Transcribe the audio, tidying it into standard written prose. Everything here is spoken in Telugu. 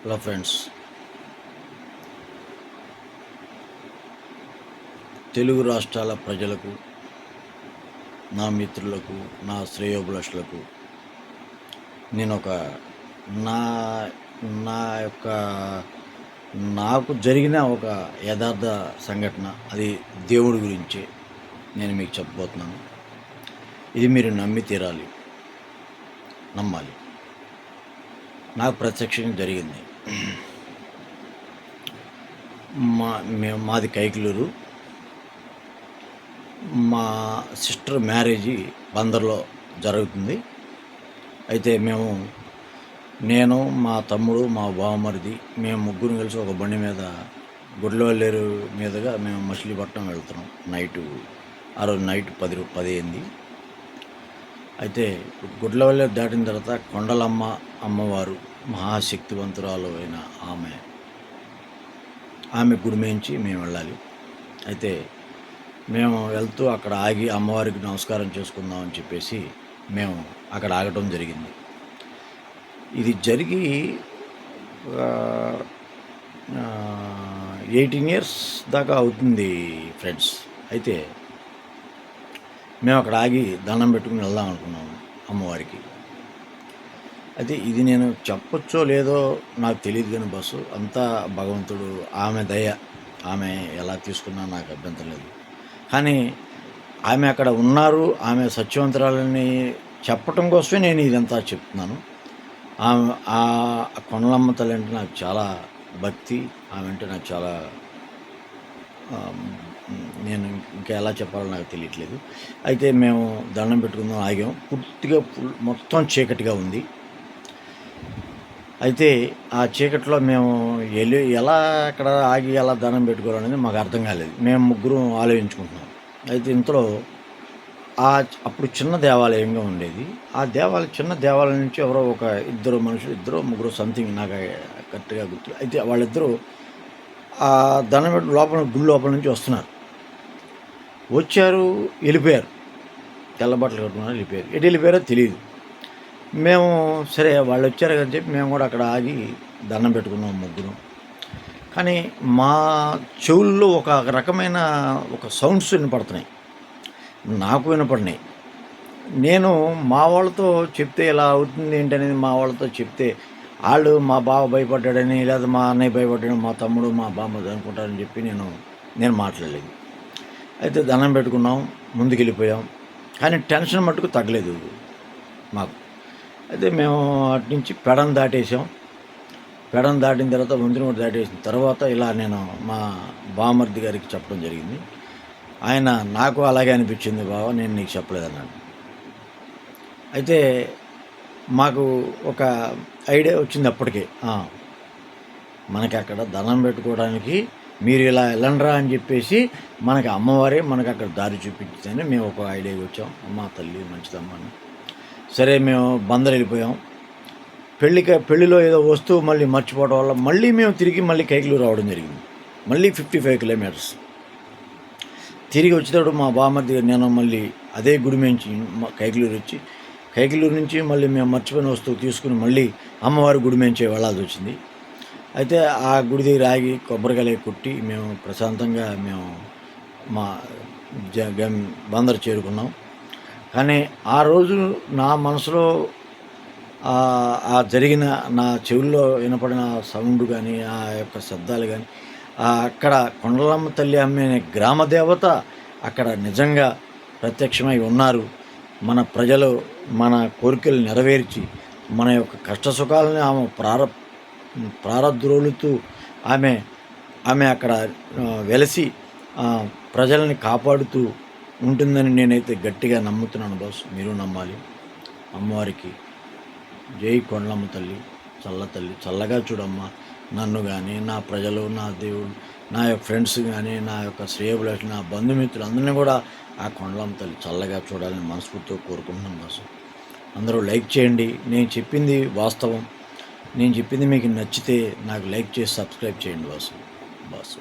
హలో ఫ్రెండ్స్, తెలుగు రాష్ట్రాల ప్రజలకు, నా మిత్రులకు, నా శ్రేయోభిలాషులకు నేను నా నా యొక్క నాకు జరిగిన ఒక యథార్థ సంఘటన, అది దేవుడి గురించి నేను మీకు చెప్పబోతున్నాను. ఇది మీరు నమ్మి తీరాలి, నమ్మాలి. నాకు ప్రత్యక్షంగా జరిగింది. మాది కైకలూరు. మా సిస్టర్ మ్యారేజీ బందర్లో జరుగుతుంది. అయితే నేను మా తమ్ముడు, మా బావమరిది, మేము ముగ్గురు కలిసి ఒక బండి మీద గుడ్లవల్లేరు మీదుగా మేము మచిలీపట్నం వెళ్తున్నాం. ఆ రోజు నైట్ 10 అయింది. అయితే గుడ్లవల్లేరు దాటిన తర్వాత కొండలమ్మ అమ్మవారు మహాశక్తివంతురాలు అయిన ఆమె గుడిమేంచి మేము వెళ్ళాలి. అయితే మేము వెళ్తూ అక్కడ ఆగి అమ్మవారికి నమస్కారం చేసుకుందామని చెప్పేసి మేము అక్కడ ఆగటం జరిగింది. ఇది జరిగి 18 ఇయర్స్ దాకా అవుతుంది ఫ్రెండ్స్. అయితే మేము అక్కడ ఆగి దండం పెట్టుకుని వెళ్దాం అనుకున్నాము అమ్మవారికి. అయితే ఇది నేను చెప్పొచ్చో లేదో నాకు తెలియదు, కానీ బస్సు అంతా భగవంతుడు, ఆమె దయ. ఆమె ఎలా తీసుకున్నా నాకు అభ్యంతరం లేదు. కానీ ఆమె అక్కడ ఉన్నారు, ఆమె సత్యవంతురాలని చెప్పటం కోసమే నేను ఇదంతా చెప్తున్నాను. ఆ కొండలమ్మ తల్లి అంటే నాకు చాలా భక్తి. ఆమె అంటే నాకు చాలా, నేను ఇంకా ఎలా చెప్పాలో నాకు తెలియట్లేదు. అయితే మేము దండం పెట్టుకుందాం ఆగాం. పూర్తిగా మొత్తం చీకటిగా ఉంది. అయితే ఆ చీకట్లో మేము ఎలా అక్కడ ఆగి ఎలా దండం పెట్టుకోవాలనేది మాకు అర్థం కాలేదు. మేము ముగ్గురం ఆలోచించుకుంటున్నాం. అయితే ఇంతలో అప్పుడు చిన్న దేవాలయంగా ఉండేది. ఆ చిన్న దేవాలయం నుంచి ఎవరో ఒక ఇద్దరు ముగ్గురు సంథింగ్, నాకు కరెక్ట్గా గుర్తు. అయితే వాళ్ళిద్దరూ ఆ దండం పెట్టి గుడి లోపల నుంచి వచ్చారు, వెళ్ళిపోయారు. తెల్ల బట్టలు కట్టుకున్నారు, వెళ్ళిపోయారు. ఎటు వెళ్ళిపోయారో తెలియదు. మేము సరే వాళ్ళు వచ్చారు అని చెప్పి మేము కూడా అక్కడ ఆగి దండం పెట్టుకున్నాం ముగ్గురు. కానీ మా చెవుల్లో ఒక రకమైన సౌండ్స్ వినపడుతున్నాయి, నాకు వినపడినాయి. నేను మా వాళ్ళతో చెప్తే ఇలా అవుతుంది ఏంటనేది మా వాళ్ళతో చెప్తే వాళ్ళు మా బావ భయపడ్డాడని, లేదా మా అన్నయ్య భయపడ్డాడని, మా తమ్ముడు మా బామ్మ అనుకుంటారని చెప్పి నేను మాట్లాడలేదు. అయితే దండం పెట్టుకున్నాం, ముందుకెళ్ళిపోయాం. కానీ టెన్షన్ మట్టుకు తగ్గలేదు మాకు. అయితే మేము అటు నుంచి పెడం దాటేసాం. పెడం దాటిన తర్వాత వంతిని కూడా దాటేసిన తర్వాత ఇలా నేను మా బామర్ది గారికి చెప్పడం జరిగింది. ఆయన నాకు అలాగే అనిపించింది బావ, నేను నీకు చెప్పలేదన్నాడు. అయితే మాకు ఒక ఐడియా వచ్చింది అప్పటికే. మనకి అక్కడ దండం పెట్టుకోవడానికి మీరు ఇలా వెళ్ళండ్రా అని చెప్పేసి మనకి అమ్మవారే మనకు అక్కడ దారి చూపించిందని మేము ఒక ఐడియాకి వచ్చాం. అమ్మ తల్లి మంచిదమ్మ అని. సరే మేము బందర్ వెళ్ళిపోయాం. పెళ్ళిలో ఏదో వస్తువు మళ్ళీ మర్చిపోవడం వల్ల మేము తిరిగి కైకలూరు రావడం జరిగింది. మళ్ళీ 55 కిలోమీటర్స్ తిరిగి వచ్చేటప్పుడు మా బామర్ది నేను మళ్ళీ అదే గుడి నుంచి కైకలూరు నుంచి మళ్ళీ మేము మర్చిపోయిన వస్తువు తీసుకుని మళ్ళీ అమ్మవారి గుడి నుంచి వెళ్ళాల్సి వచ్చింది. అయితే ఆ గుడి దగ్గర ఆగి కొబ్బరికాయలు కొట్టి మేము ప్రశాంతంగా మా బందర్ చేరుకున్నాం. కానీ ఆ రోజు నా మనసులో జరిగిన, నా చెవుల్లో వినపడిన సౌండ్ కానీ, ఆ యొక్క శబ్దాలు కానీ, అక్కడ కొండలమ్మ తల్లి అమ్మే గ్రామ దేవత అక్కడ నిజంగా ప్రత్యక్షమై ఉన్నారు. మన ప్రజలు మన కోరికలు నెరవేర్చి మన యొక్క కష్ట సుఖాలని ఆమె ప్రారద్రోలుతూ ఆమె అక్కడ వెలసి ప్రజల్ని కాపాడుతూ ఉంటుందని నేనైతే గట్టిగా నమ్ముతున్నాను బాస్. మీరు నమ్మాలి. అమ్మవారికి జై కొండలమ్మ తల్లి, చల్లగా చూడమ్మా. నన్ను కానీ, నా ప్రజలు, నా దేవుడు, నా యొక్క ఫ్రెండ్స్ కానీ, నా యొక్క శ్రేయోభిలాషులు, నా బంధుమిత్రులు అందరినీ కూడా ఆ కొండలమ్మ తల్లి చల్లగా చూడాలని మనస్ఫూర్తితో కోరుకుంటున్నాను బాసు. అందరూ లైక్ చేయండి. నేను చెప్పింది వాస్తవం. నేను చెప్పింది మీకు నచ్చితే నాకు లైక్ చేసి సబ్స్క్రైబ్ చేయండి బాసు.